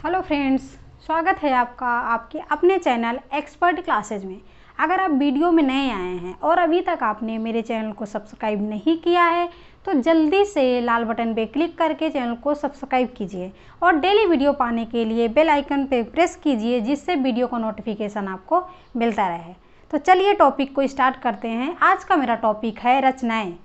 Hello friends, स्वागत है आपका आपके अपने चैनल एक्सपर्ट क्लासेज में। अगर आप वीडियो में नए आए हैं और अभी तक आपने मेरे चैनल को सब्सक्राइब नहीं किया है तो जल्दी से लाल बटन पे क्लिक करके चैनल को सब्सक्राइब कीजिए और डेली वीडियो पाने के लिए बेल आइकन पे प्रेस कीजिए, जिससे वीडियो का नोटिफिकेशन आपको मिलता रहे। तो चलिए टॉपिक को स्टार्ट करते हैं। आज का मेरा टॉपिक है रचनाएँ,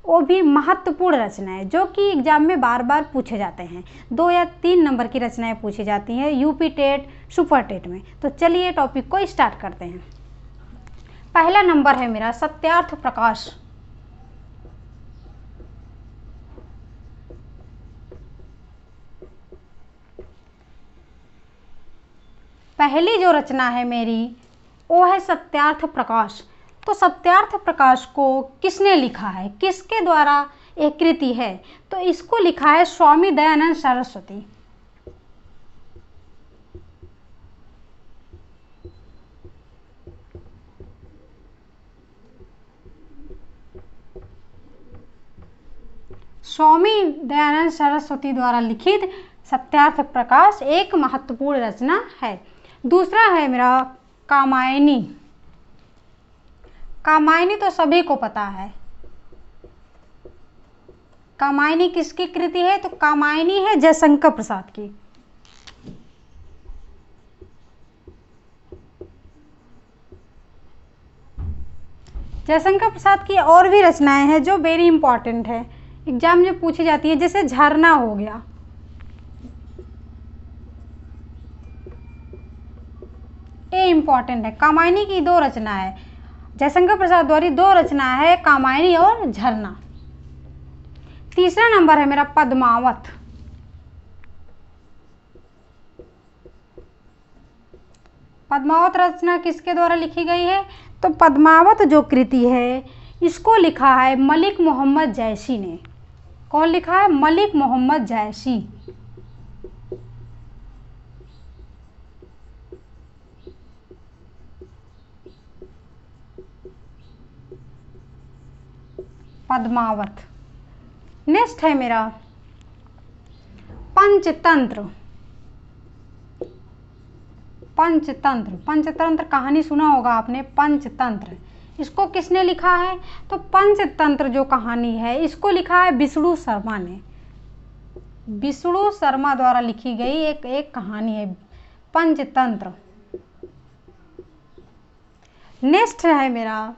वो भी महत्वपूर्ण रचनाएं जो कि एग्जाम में बार बार पूछे जाते हैं। 2 या 3 नंबर की रचनाएं पूछी जाती हैं यूपी टेट, सुपर टेट में। तो चलिए टॉपिक को स्टार्ट करते हैं। पहला नंबर है मेरा सत्यार्थ प्रकाश। पहली जो रचना है मेरी वो है सत्यार्थ प्रकाश। तो सत्यार्थ प्रकाश को किसने लिखा है, किसके द्वारा एक कृति है? तो इसको लिखा है स्वामी दयानंद सरस्वती। स्वामी दयानंद सरस्वती द्वारा लिखित सत्यार्थ प्रकाश एक महत्वपूर्ण रचना है। दूसरा है मेरा कामायनी। कामायनी तो सभी को पता है। कामायनी किसकी कृति है? तो कामायनी है जयशंकर प्रसाद की। जयशंकर प्रसाद की और भी रचनाएं हैं जो वेरी इंपॉर्टेंट है, एग्जाम में पूछी जाती है, जैसे झरना हो गया। ये इंपॉर्टेंट है। कामायनी की 2 रचना है, जयशंकर प्रसाद द्वारा 2 रचना है, कामायनी और झरना। तीसरा नंबर है मेरा पद्मावत। पद्मावत रचना किसके द्वारा लिखी गई है? तो पद्मावत जो कृति है इसको लिखा है मलिक मोहम्मद जैसी ने। कौन लिखा है? मलिक मोहम्मद जैसी। पद्मावत। नेक्स्ट है मेरा पंचतंत्र। पंचतंत्र, पंचतंत्र कहानी सुना होगा आपने, पंचतंत्र। इसको किसने लिखा है? तो पंचतंत्र जो कहानी है इसको लिखा है विष्णु शर्मा ने। विष्णु शर्मा द्वारा लिखी गई एक कहानी है पंचतंत्र। नेक्स्ट है मेरा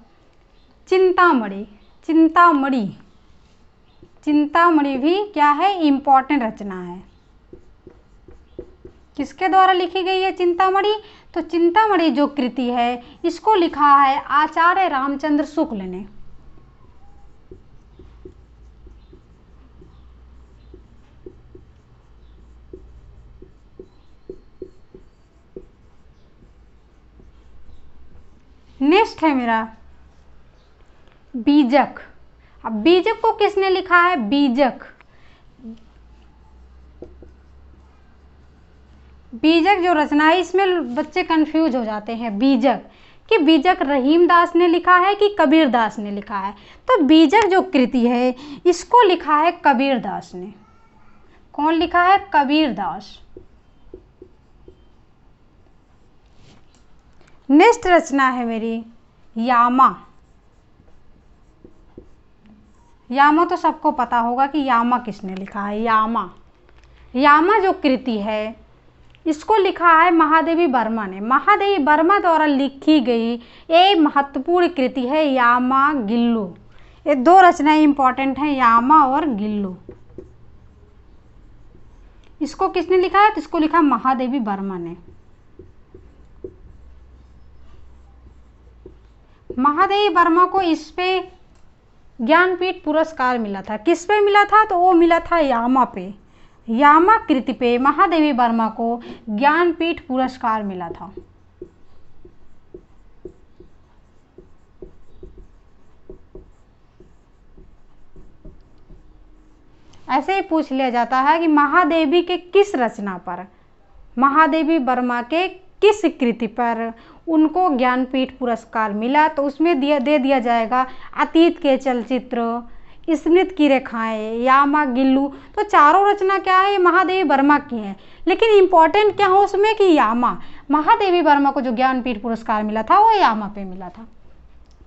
चिंतामणि। चिंतामणि, चिंतामणि भी क्या है? इंपॉर्टेंट रचना है। किसके द्वारा लिखी गई है चिंतामणि? तो चिंतामणि जो कृति है इसको लिखा है आचार्य रामचंद्र शुक्ल ने। नेक्स्ट है मेरा बीजक। अब बीजक को किसने लिखा है? बीजक, बीजक जो रचना है इसमें बच्चे कंफ्यूज हो जाते हैं बीजक कि बीजक रहीम दास ने लिखा है कि कबीर दास ने लिखा है। तो बीजक जो कृति है इसको लिखा है कबीर दास ने। कौन लिखा है? कबीर दास। नेक्स्ट रचना है मेरी यामा। यामा तो सबको पता होगा कि यामा किसने लिखा है। यामा, यामा जो कृति है इसको लिखा है महादेवी वर्मा ने। महादेवी वर्मा द्वारा लिखी गई ये महत्वपूर्ण कृति है यामा गिल्लू। ये 2 रचनाएं इंपॉर्टेंट हैं, यामा और गिल्लू। इसको किसने लिखा है? तो इसको लिखा महादेवी वर्मा ने। महादेवी वर्मा को इस पे ज्ञानपीठ पुरस्कार मिला था। किस पे मिला था? तो वो मिला था यामा पे। यामा कृति पे महादेवी वर्मा को ज्ञानपीठ पुरस्कार मिला था। ऐसे ही पूछ लिया जाता है कि महादेवी के किस रचना पर, महादेवी वर्मा के किस कृति पर उनको ज्ञानपीठ पुरस्कार मिला? तो उसमें दे दिया जाएगा अतीत के चलचित्र, स्मृति की रेखाएं, यामा गिल्लू। तो चारों रचना क्या है? ये महादेवी वर्मा की है, लेकिन इम्पोर्टेंट क्या हो उसमें कि यामा, महादेवी वर्मा को जो ज्ञानपीठ पुरस्कार मिला था वो यामा पे मिला था।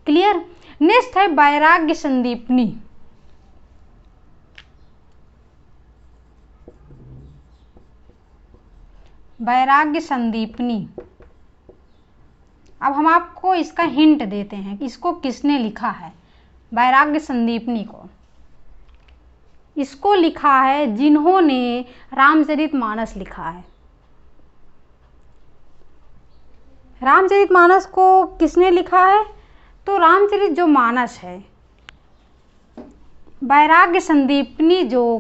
क्लियर। नेक्स्ट है वैराग्य संदीपनी। वैराग्य संदीपनी, अब हम आपको इसका हिंट देते हैं कि इसको किसने लिखा है। वैराग्य संदीपनी को इसको लिखा है जिन्होंने रामचरितमानस लिखा है। रामचरितमानस को किसने लिखा है? तो रामचरित जो मानस है, वैराग्य संदीपनी जो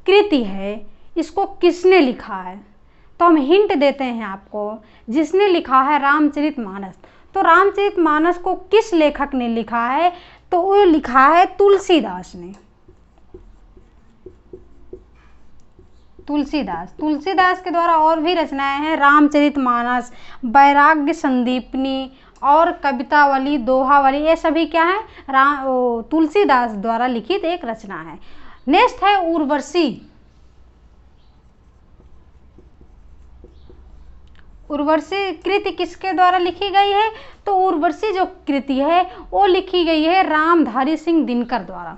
कृति है, इसको किसने लिखा है? तो हम हिंट देते हैं आपको, जिसने लिखा है रामचरितमानस। तो रामचरितमानस को किस लेखक ने लिखा है? तो वो लिखा है तुलसीदास ने। तुलसीदास के द्वारा और भी रचनाएं हैं, रामचरितमानस, वैराग्य संदीपनी और कवितावली, दोहावली, ये सभी क्या है? तुलसीदास द्वारा लिखित एक रचना है। नेक्स्ट है उर्वशी। उर्वशी कृति किसके द्वारा लिखी गई है? तो उर्वशी जो कृति है वो लिखी गई है रामधारी सिंह दिनकर द्वारा।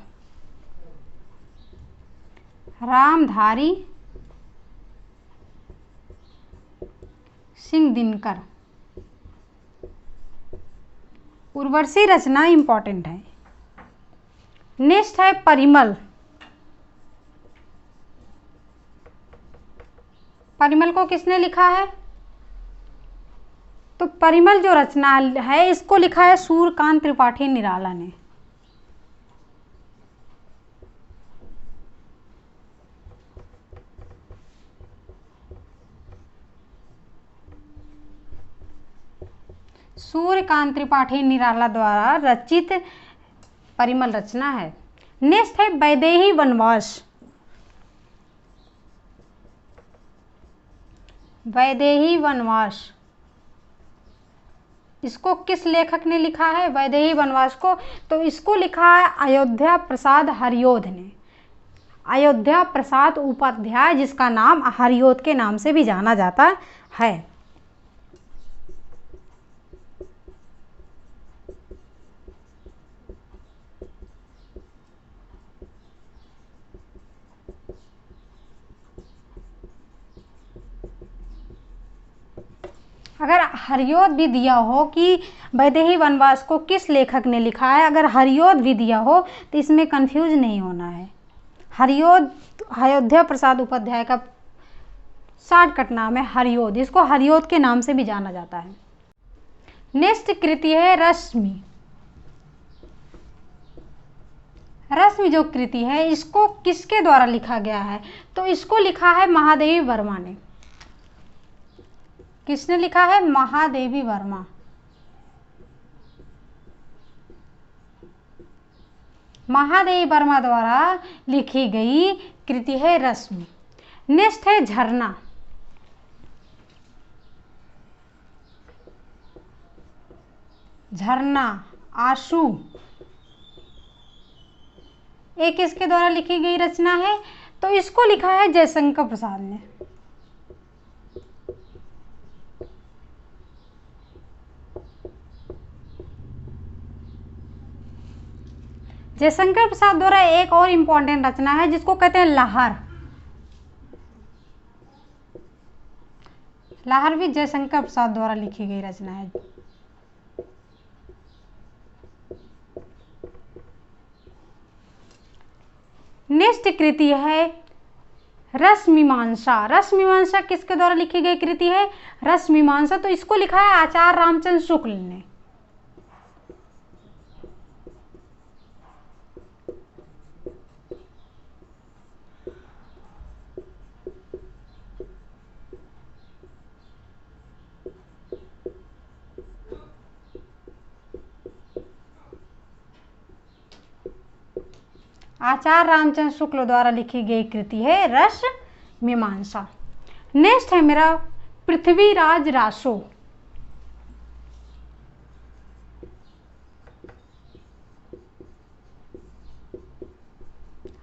रामधारी सिंह दिनकर। उर्वशी रचना इंपॉर्टेंट है। नेक्स्ट है परिमल। परिमल को किसने लिखा है? तो परिमल जो रचना है इसको लिखा है सूर्यकांत त्रिपाठी निराला ने। सूर्यकांत त्रिपाठी निराला द्वारा रचित परिमल रचना है। नेक्स्ट है वैदेही वनवास। वैदेही वनवास, इसको किस लेखक ने लिखा है? वैदेही वनवास को तो इसको लिखा है अयोध्या प्रसाद हरियोध ने। अयोध्या प्रसाद उपाध्याय, जिसका नाम हरियोध के नाम से भी जाना जाता है। अगर हरियोध भी दिया हो कि वैदेही वनवास को किस लेखक ने लिखा है, अगर हरियोध भी दिया हो तो इसमें कंफ्यूज नहीं होना है। हरियोध अयोध्या प्रसाद उपाध्याय का शॉर्टकट नाम है हरियोध, इसको हरियोध के नाम से भी जाना जाता है। नेक्स्ट कृति है रश्मि। रश्मि जो कृति है इसको किसके द्वारा लिखा गया है? तो इसको लिखा है महादेवी वर्मा ने। किसने लिखा है? महादेवी वर्मा। महादेवी वर्मा द्वारा लिखी गई कृति है रश्मि। नेक्स्ट है झरना। झरना आंसू, एक किसके द्वारा लिखी गई रचना है? तो इसको लिखा है जयशंकर प्रसाद ने। जयशंकर प्रसाद द्वारा एक और इम्पॉर्टेंट रचना है जिसको कहते हैं लहर। लहर भी जयशंकर प्रसाद द्वारा लिखी गई रचना है। नेक्स्ट कृति है रसमीमांसा। रसमीमांसा किसके द्वारा लिखी गई कृति है? रसमीमांसा, तो इसको लिखा है आचार्य रामचंद्र शुक्ल ने। आचार्य रामचंद्र शुक्ल द्वारा लिखी गई कृति है रसमीमांसा। नेक्स्ट है मेरा पृथ्वीराज रासो।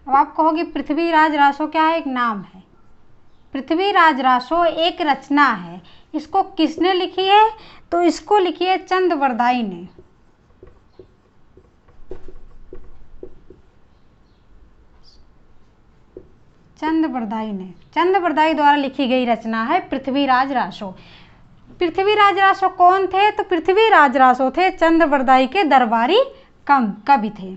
अब आप कहोगे पृथ्वीराज रासो क्या है? एक नाम है। पृथ्वीराज रासो एक रचना है, इसको किसने लिखी है? तो इसको लिखी है चंद्रवरदाई ने। चंद्रवरदाई द्वारा लिखी गई रचना है पृथ्वीराज रासो। पृथ्वीराज रासो कौन थे? तो पृथ्वीराज रासो थे चंद्रवरदाई के दरबारी कवि थे।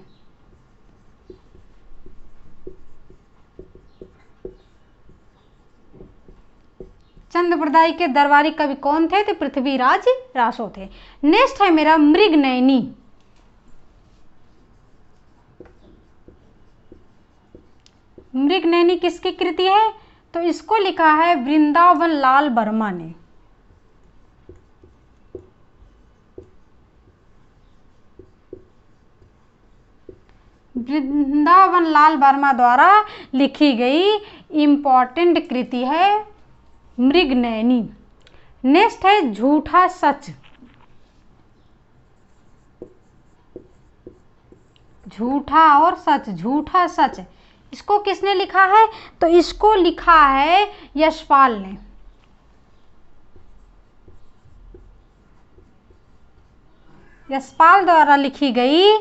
चंद्रवरदाई के दरबारी कवि कौन थे? तो पृथ्वीराज रासो थे। नेक्स्ट है मेरा मृगनयनी। मृगनयनी किसकी कृति है? तो इसको लिखा है वृंदावन लाल वर्मा ने। वृंदावन लाल वर्मा द्वारा लिखी गई इंपॉर्टेंट कृति है मृगनयनी। नेक्स्ट है झूठा सच। झूठा और सच, झूठा सच, इसको किसने लिखा है? तो इसको लिखा है यशपाल ने। यशपाल द्वारा लिखी गई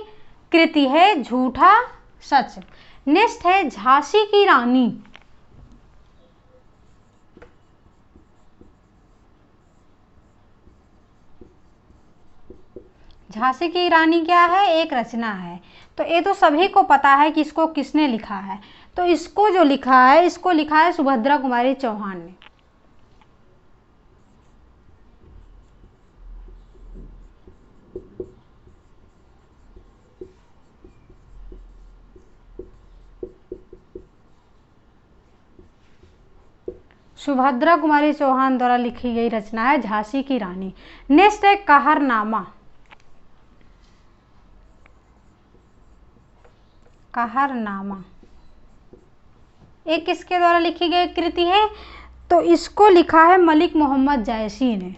कृति है झूठा सच। नेक्स्ट है झांसी की रानी। झांसी की रानी क्या है? एक रचना है। तो ये तो सभी को पता है कि इसको किसने लिखा है। तो इसको जो लिखा है, इसको लिखा है सुभद्रा कुमारी चौहान ने। सुभद्रा कुमारी चौहान द्वारा लिखी गई रचना है झांसी की रानी। नेक्स्ट है कहरनामा। कहरनामा एक किसके द्वारा लिखी गई कृति है? तो इसको लिखा है मलिक मोहम्मद जायसी ने।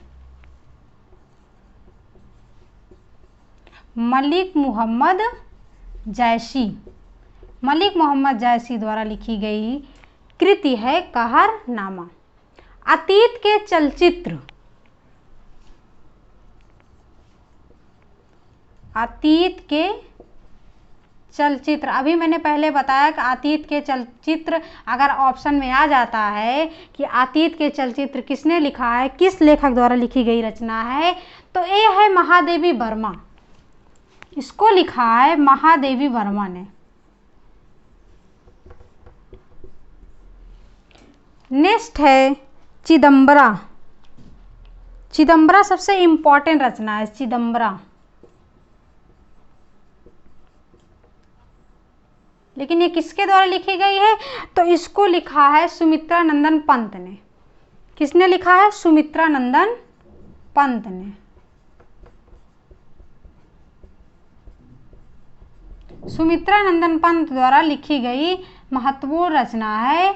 मलिक मोहम्मद जायसी, मलिक मोहम्मद जायसी द्वारा लिखी गई कृति है कहरनामा। अतीत के चलचित्र। अतीत के चलचित्र, अभी मैंने पहले बताया कि अतीत के चलचित्र अगर ऑप्शन में आ जाता है कि अतीत के चलचित्र किसने लिखा है, किस लेखक द्वारा लिखी गई रचना है, तो ये है महादेवी वर्मा। इसको लिखा है महादेवी वर्मा ने। नेक्स्ट है चिदंबरा। चिदंबरा सबसे इंपॉर्टेंट रचना है चिदंबरा, लेकिन ये किसके द्वारा लिखी गई है? तो इसको लिखा है सुमित्रा नंदन पंत ने। किसने लिखा है? सुमित्रा नंदन पंत ने। सुमित्रा नंदन पंत द्वारा लिखी गई महत्वपूर्ण रचना है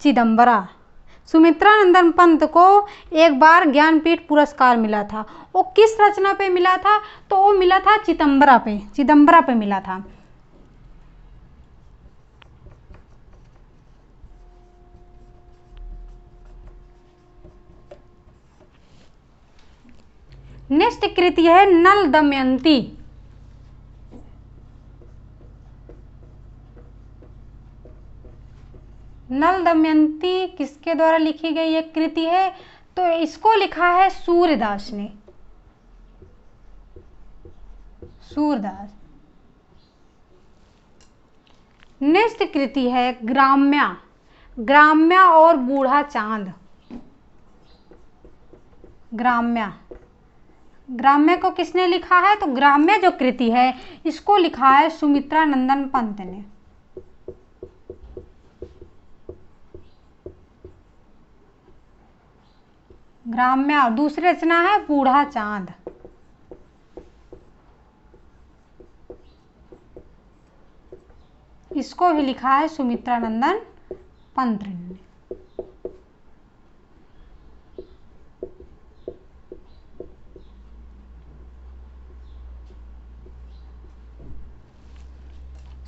चिदंबरा। सुमित्रा नंदन पंत को एक बार ज्ञानपीठ पुरस्कार मिला था। वो किस रचना पे मिला था? तो वो मिला था चिदंबरा पे, चिदंबरा पे मिला था। नेक्स्ट कृति है नल दमयंती। नल दमयंती किसके द्वारा लिखी गई एक कृति है? तो इसको लिखा है सूरदास ने। सूरदास। नेक्स्ट कृति है ग्राम्या। ग्राम्या और बूढ़ा चांद। ग्राम्या, ग्राम्य को किसने लिखा है? तो ग्राम्य जो कृति है इसको लिखा है सुमित्रा नंदन पंत ने। ग्राम्य और दूसरी रचना है बूढ़ा चांद। इसको भी लिखा है सुमित्रा नंदन पंत ने।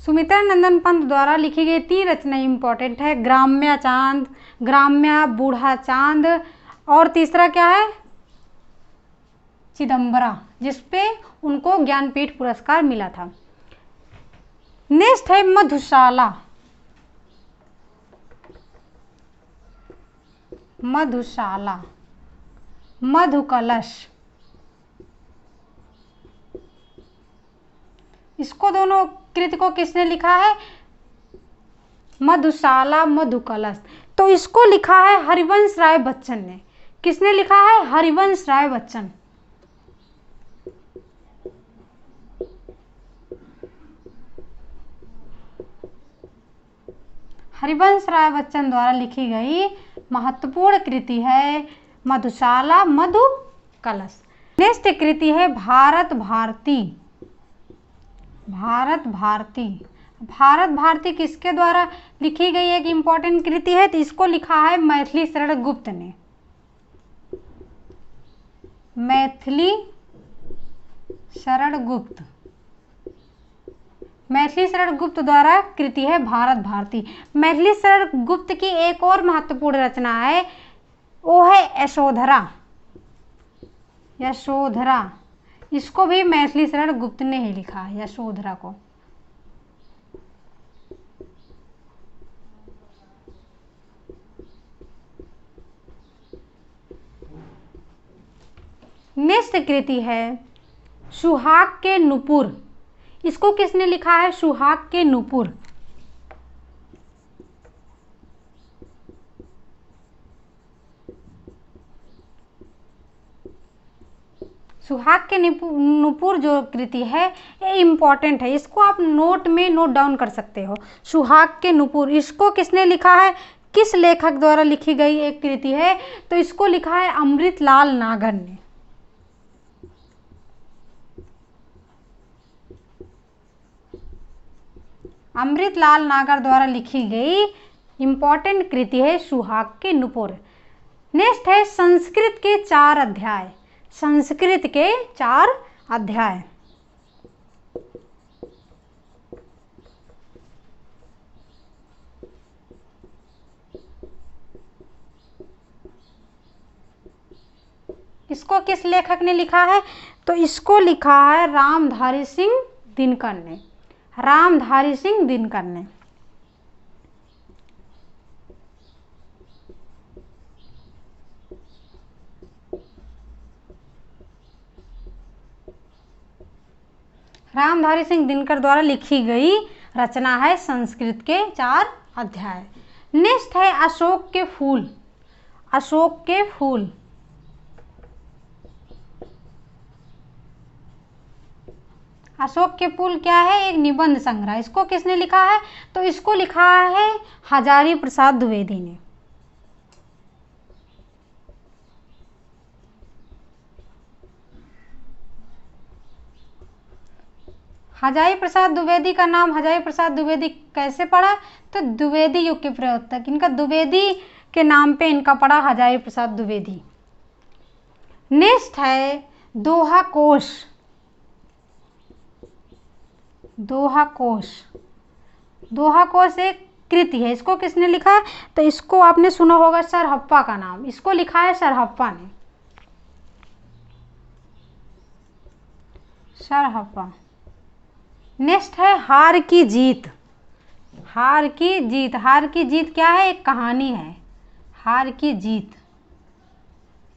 सुमित्रा नंदन पंत द्वारा लिखी गई 3 रचना इंपॉर्टेंट है। ग्राम्या चांद, ग्राम्या बूढ़ा चांद, और तीसरा क्या है, चिदम्बरा, जिसपे उनको ज्ञानपीठ पुरस्कार मिला था। नेक्स्ट है मधुशाला। मधुशाला, मधुकलश, इसको दोनों कृति को किसने लिखा है, मधुशाला, मधुकलश, तो इसको लिखा है हरिवंश राय बच्चन ने। किसने लिखा है, हरिवंश राय बच्चन। हरिवंश राय बच्चन द्वारा लिखी गई महत्वपूर्ण कृति है मधुशाला, मधुकलश। नेक्स्ट कृति है भारत भारती। भारत भारती, भारत भारती किसके द्वारा लिखी गई एक इंपॉर्टेंट कृति है, तो इसको लिखा है मैथिली शरण गुप्त ने। मैथिली शरण गुप्त, मैथिली शरण गुप्त द्वारा कृति है भारत भारती। मैथिली शरण गुप्त की एक और महत्वपूर्ण रचना है, वो है यशोधरा। यशोधरा, इसको भी मैथिली शरण गुप्त ने ही लिखा है, यशोधरा को। नेक्स्ट कृति है सुहाग के नुपुर। इसको किसने लिखा है, सुहाग के नुपुर। सुहाग के नुपुर जो कृति है ये इम्पॉर्टेंट है, इसको आप नोट में नोट डाउन कर सकते हो। सुहाग के नुपुर, इसको किसने लिखा है, किस लेखक द्वारा लिखी गई एक कृति है, तो इसको लिखा है अमृतलाल नागर ने। अमृतलाल नागर द्वारा लिखी गई इंपॉर्टेंट कृति है सुहाग के नुपुर। नेक्स्ट है संस्कृत के 4 अध्याय। संस्कृत के 4 अध्याय, इसको किस लेखक ने लिखा है, तो इसको लिखा है रामधारी सिंह दिनकर ने। रामधारी सिंह दिनकर ने। रामधारी सिंह दिनकर द्वारा लिखी गई रचना है संस्कृत के 4 अध्याय। नेक्स्ट है अशोक के फूल। अशोक के फूल, अशोक के फूल क्या है, एक निबंध संग्रह। इसको किसने लिखा है, तो इसको लिखा है हजारी प्रसाद द्विवेदी ने। हजारी प्रसाद द्विवेदी का नाम हजारी प्रसाद द्विवेदी कैसे पड़ा, तो द्विवेदी युग के प्रवर्तक, इनका द्विवेदी के नाम पे इनका पड़ा हजारी प्रसाद द्विवेदी। नेक्स्ट है दोहा कोश। दोहा कोश, दोहा कोश एक कृति है, इसको किसने लिखा, तो इसको आपने सुना होगा सरहप्पा का नाम, इसको लिखा है सरहप्पा ने। सरहप्पा। नेक्स्ट है हार की जीत। हार की जीत, हार की जीत क्या है, एक कहानी है। हार की जीत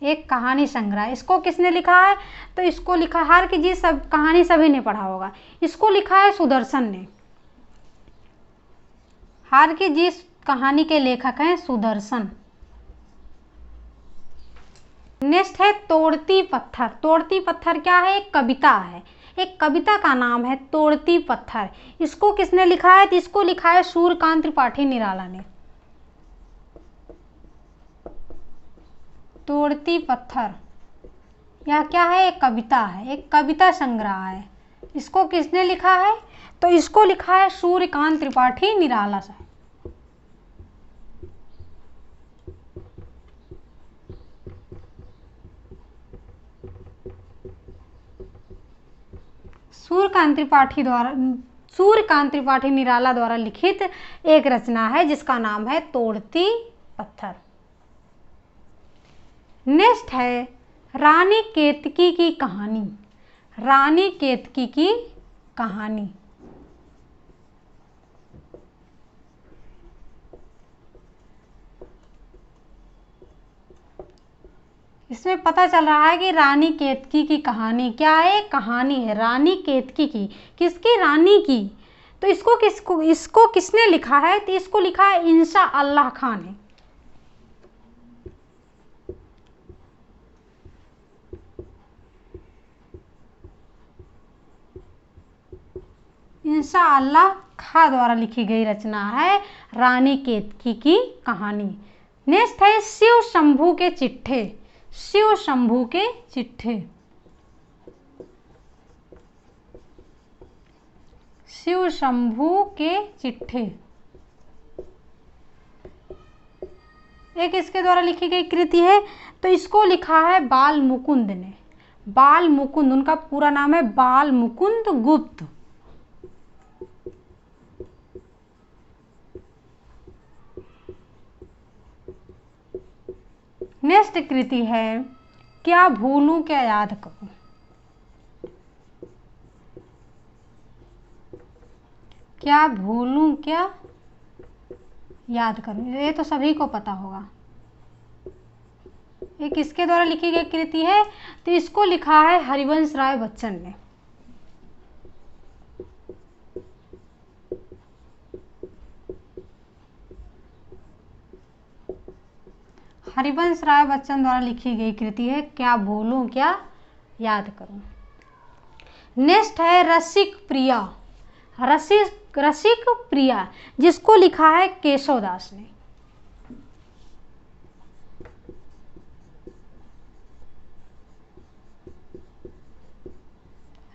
एक कहानी संग्रह, इसको किसने लिखा है, तो इसको लिखा, हार की जीत सब कहानी सभी ने पढ़ा होगा, इसको लिखा है सुदर्शन ने। हार की जीत कहानी के लेखक हैं सुदर्शन। नेक्स्ट है तोड़ती पत्थर। तोड़ती पत्थर क्या है, एक कविता है, एक कविता का नाम है तोड़ती पत्थर। इसको किसने लिखा है, तो इसको लिखा है सूर्यकांत त्रिपाठी निराला ने। तोड़ती पत्थर यह क्या है, एक कविता है, एक कविता संग्रह है। इसको किसने लिखा है, तो इसको लिखा है सूर्यकांत त्रिपाठी निराला साहब। सूर्यकांत त्रिपाठी द्वारा, सूर्यकांत त्रिपाठी निराला द्वारा लिखित एक रचना है जिसका नाम है तोड़ती पत्थर। नेक्स्ट है रानी केतकी की कहानी। रानी केतकी की कहानी। इसमें पता चल रहा है कि रानी केतकी की कहानी क्या है, कहानी है रानी केतकी की। किसकी? रानी की। तो इसको किसने लिखा है? तो इसको लिखा है इंशा अल्लाह खान ने। इंशा अल्लाह खां द्वारा लिखी गई रचना है रानी केतकी की कहानी। नेक्स्ट है शिव शंभू के चिट्ठे। शिव शंभू के चिट्ठे। शिव शंभू के चिट्ठे एक इसके द्वारा लिखी गई कृति है। तो इसको लिखा है बाल मुकुंद ने। बाल मुकुंद, उनका पूरा नाम है बाल मुकुंद गुप्त। नेक्स्ट कृति है क्या भूलूं क्या याद करूं। क्या भूलूं क्या याद करूं, ये तो सभी को पता होगा। ये किसके द्वारा लिखी गई कृति है? तो इसको लिखा है हरिवंश राय बच्चन ने। हरिवंश राय बच्चन द्वारा लिखी गई कृति है क्या भूलूं क्या याद करूं। नेक्स्ट है रसिक प्रिया। रसिक प्रिया जिसको लिखा है केशवदास ने।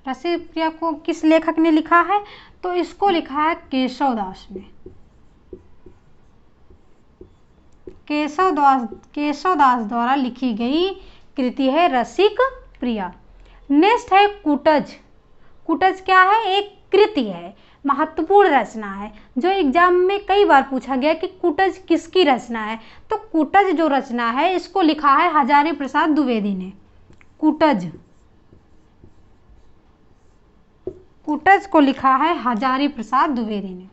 रसिक प्रिया को किस लेखक ने लिखा है? तो इसको लिखा है केशवदास ने। केशवदास द्वारा लिखी गई कृति है रसिक प्रिया। नेक्स्ट है कुटज। कुटज क्या है? एक कृति है, महत्वपूर्ण रचना है जो एग्जाम में कई बार पूछा गया कि कुटज किसकी रचना है। तो कुटज जो रचना है इसको लिखा है हजारी प्रसाद द्विवेदी ने। कुटज को लिखा है हजारी प्रसाद द्विवेदी ने।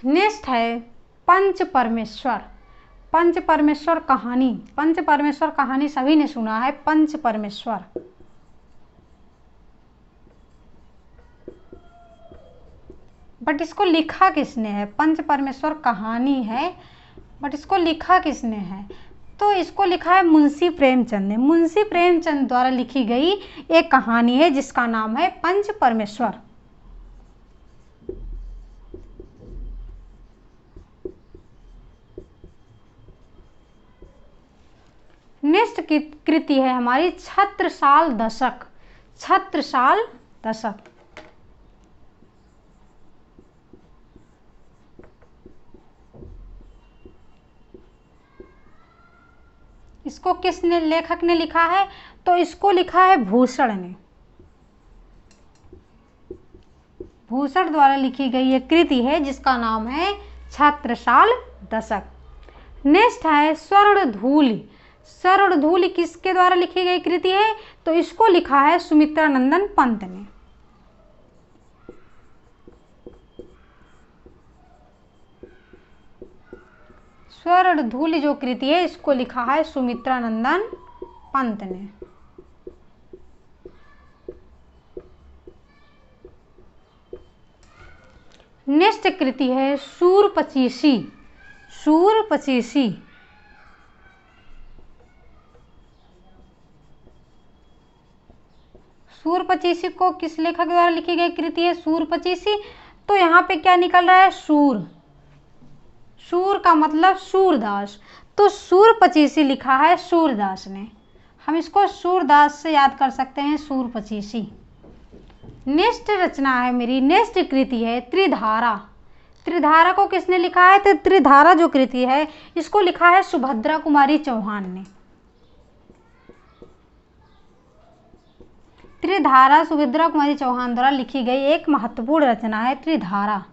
नेक्स्ट है पंच परमेश्वर। पंच परमेश्वर कहानी। पंच परमेश्वर कहानी सभी ने सुना है, पंच परमेश्वर। बट इसको लिखा किसने है? पंच परमेश्वर कहानी है बट इसको लिखा किसने है? तो इसको लिखा है मुंशी प्रेमचंद ने। मुंशी प्रेमचंद द्वारा लिखी गई एक कहानी है जिसका नाम है पंच परमेश्वर। नेक्स्ट कृति है हमारी छत्रसाल दशक। छत्रसाल दशक इसको किसने लेखक ने लिखा है? तो इसको लिखा है भूषण ने। भूषण द्वारा लिखी गई एक कृति है जिसका नाम है छत्रसाल दशक। नेक्स्ट है स्वर्णधूलि। स्वर्णधूलि किसके द्वारा लिखी गई कृति है? तो इसको लिखा है सुमित्रानंदन पंत ने। स्वर्णधूलि जो कृति है इसको लिखा है सुमित्रानंदन पंत ने। नेक्स्ट कृति है शूरपचीसी। शूरपचीसी शूरपचीसी को किस लेखक द्वारा लिखी गई कृति है? शूरपचीसी। तो यहाँ पे क्या निकल रहा है? शूर। शूर का मतलब सूरदास, तो शूरपचीसी लिखा है सूरदास ने। हम इसको सूरदास से याद कर सकते हैं, शूरपचीसी। नेक्स्ट रचना है मेरी, नेक्स्ट कृति है त्रिधारा। त्रिधारा को किसने लिखा है? तो त्रिधारा जो कृति है इसको लिखा है सुभद्रा कुमारी चौहान ने। त्रिधारा सुभद्रा कुमारी चौहान द्वारा लिखी गई एक महत्वपूर्ण रचना है त्रिधारा।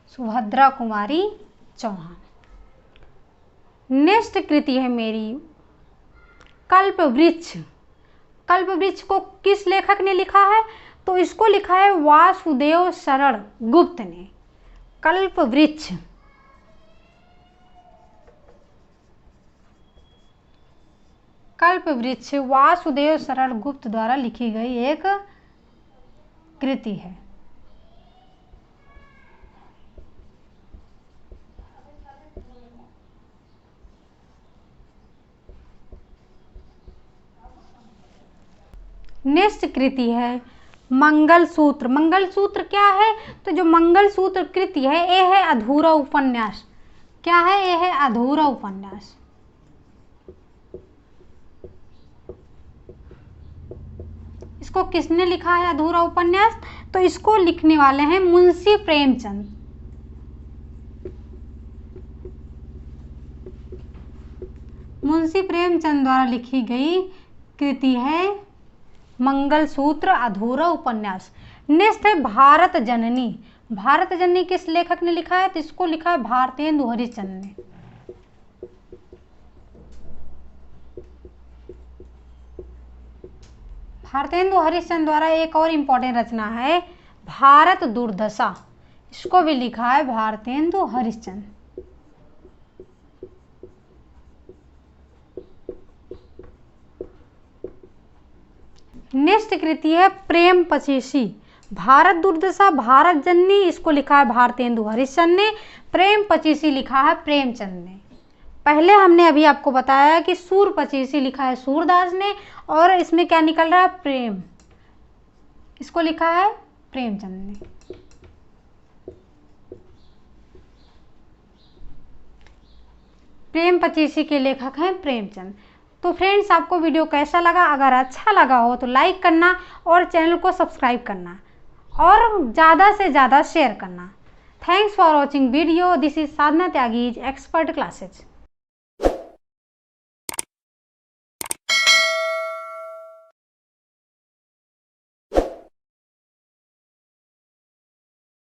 सुभद्रा कुमारी चौहान। नेक्स्ट कृति है मेरी कल्पवृक्ष। कल्पवृक्ष को किस लेखक ने लिखा है? तो इसको लिखा है वासुदेव शरण गुप्त ने। कल्पवृक्ष। कल्पवृक्ष वासुदेव शरण गुप्त द्वारा लिखी गई एक कृति है। नेक्स्ट कृति है मंगलसूत्र। मंगलसूत्र क्या है? तो जो मंगलसूत्र कृति है ये है अधूरा उपन्यास। क्या है? ये है अधूरा उपन्यास। इसको किसने लिखा है अधूरा उपन्यास? तो इसको लिखने वाले हैं मुंशी प्रेमचंद। मुंशी प्रेमचंद द्वारा लिखी गई कृति है मंगलसूत्र अधूरा उपन्यास। नेक्स्ट है भारत जननी। भारत जननी किस लेखक ने लिखा है? तो इसको लिखा है भारतेंदु हरिश्चंद्र ने। भारतेंदु हरिश्चंद्र द्वारा एक और इम्पोर्टेंट रचना है भारत दुर्दशा। इसको भी लिखा है भारतेंदु हरिश्चंद्र। नेक्स्ट कृति है प्रेम पचीसी। भारत दुर्दशा, भारत जननी, इसको लिखा है भारतेंदु हरिश्चंद्र ने। प्रेम पचीसी लिखा है प्रेमचंद ने। पहले हमने अभी आपको बताया कि सूर पचीसी लिखा है सूरदास ने, और इसमें क्या निकल रहा है? प्रेम। इसको लिखा है प्रेमचंद ने। प्रेम पचीसी के लेखक हैं प्रेमचंद। तो फ्रेंड्स, आपको वीडियो कैसा लगा? अगर अच्छा लगा हो तो लाइक करना और चैनल को सब्सक्राइब करना और ज़्यादा से ज़्यादा शेयर करना। Thanks for watching video. This is Sadhana Tyagi expert classes.